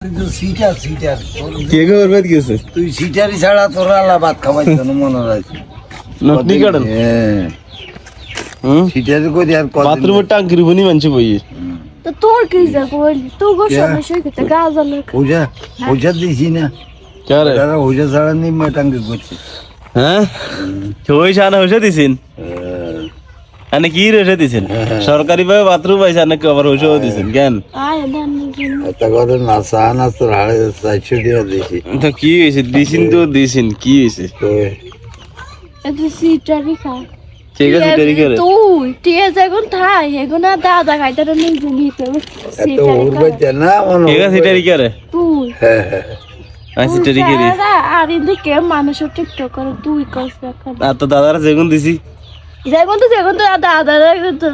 Seater seater কে কে বরবাদ গেছে তুই সিটারি ছাড়া তোরা আলা ভাত খাওয়াই জন্য মনে রাখছি নটনি কাটন সিটারি করি আর কত বাথরুমের টাঙ্কির বনি মানছে বই তো তোর কি যা কইলি তো গো সমস্যা হইতে গাজাল পয়সা পয়সা দিছি না কারে তারা পয়সা ছাড়া নি মেটাঙ্গি করছে হ্যাঁ ওই শানা হইছে দিছেন আনে কি রেছে দিছেন সরকারি ভাবে বাথরুম পাইছে নাকি আবার হইছেও দিছেন কেন আয় দেন এটা করে না সানা তো হাড়ে 400 টাকা দিছি তো কি হইছে দিছেন তো দিছেন কি হইছে তো এত সিটারি খা ঠিক আছে দেরি করে তুই টিয়া যখন থাই হেগুন দাদা খাইতে তো নিজে নিতে এত উড়বে না মনে ঠিক আছে দেরি করে তুই হ্যাঁ হ্যাঁ আইছি দেরি করে আর এদিকে মানুষ টিকটক করে তুই কস রাখা আর তো দাদারা যেগুন দিছি যেমন তো দাদা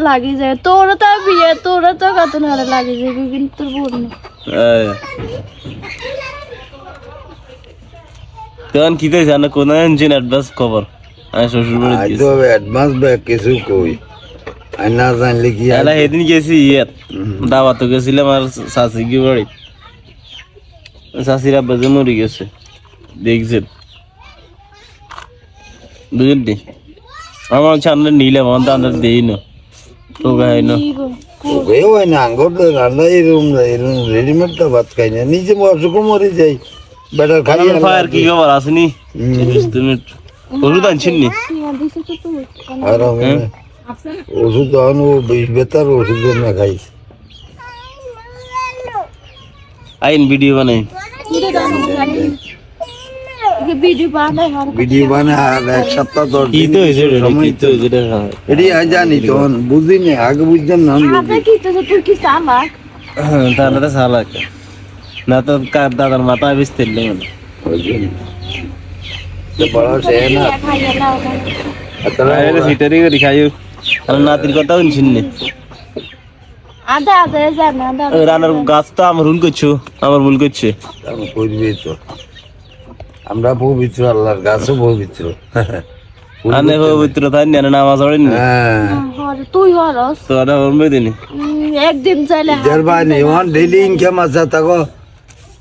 লাগি যায় তোরা তো বিয়ে তোরা তো কত না লাগি যাবে কিন্তু তোর বোন না তখন কি তাই জানো কোন ইঞ্জিন অ্যাডভান্স খবর আমি শ্বশুর বাড়ি আজ গেছি তো অ্যাডভান্স ব্যাক কিছু কই আর না জানলে কি এলা সেদিন গেছি ইয়াত দাওয়াতে গেছিলাম আর শাশি কি বাড়ি শাশিরা বেজে মরে গেছে দেখছেন বুঝলি আমার সামনে নিলাম আমার দাঁড়া দেই না তো গাই না ওই ওই না আঙ্গুর রান্না এরকম রেডিমেড তো ভাত খাই না নিজে অসুখ মরে যাই বেটার খাই ফায়ার কি খবর আসেনি তুমি ওষুধ আনছেন নি আর ওষুধ আনো বেশ বেতার ওষুধ না খাই আইন ভিডিও বানাই ভিডিও বানায় আর এক সপ্তাহ দশ কি দিন তো হয়েছে সময় কি তো হয়েছে এটি আমি জানি তখন বুঝিনি আগে বুঝতাম না আমি বুঝি। তাহলে তো সালাক না তো কার দাদার মাথা বিস্তে ওই জন্য। তো বড় সে না তাহলে সিটারি করে খাইও আর নাতির কথা শুনছেন নি আদা আদা জানা আদা রানার গাছ তো আমার ভুল করছো আমার ভুল করছে আমি করবি তো আমরা পবিত্র আল্লাহর গাছও পবিত্র আনে পবিত্র তাই না নামাজ পড়েন না হ্যাঁ তুই হরস তো আরে হবে দিনি একদিন চাইলে জারবানি ওয়ান ডেইলি ইনকাম আছে তাকো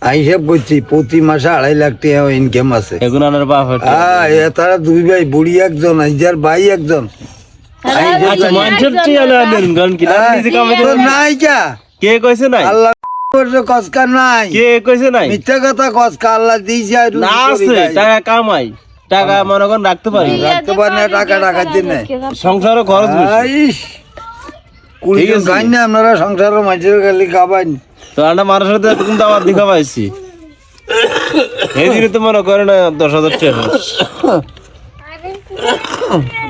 আমি হিসাব করছি প্রতি মাসে 2.5 লাখ টাকা ইনকাম আছে এখন আনার বাপ তারা দুই ভাই বুড়ি একজন আইজার ভাই একজন আচ্ছা মানুষের টিয়ালে আনেন কারণ কি নিজে কামে তো নাই যা কে কইছে নাই আল্লাহ করছে কসকা নাই কে কইছে নাই মিথ্যা কথা কসকা আল্লাহ দিয়েছে আর না আছে টাকা কামাই টাকা মনে করেন রাখতে পারি রাখতে পারে না টাকা টাকাতে নাই সংসারও খরচ বেশি আইস কুড়ি গাই না আপনারা সংসারের মাঝের খালি খাবাই তো আমরা মানুষের তো এরকম দাবার দেখা পাইছি এই দিনে তো মনে করেন 10,000 টাকা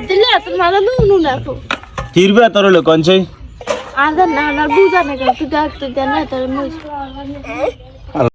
দিলে তোর মালা নুনু না তো কিরবে তোর হলো কনছাই আদা না না বুঝা না তুই ডাক্তার দেন না তোর মুখ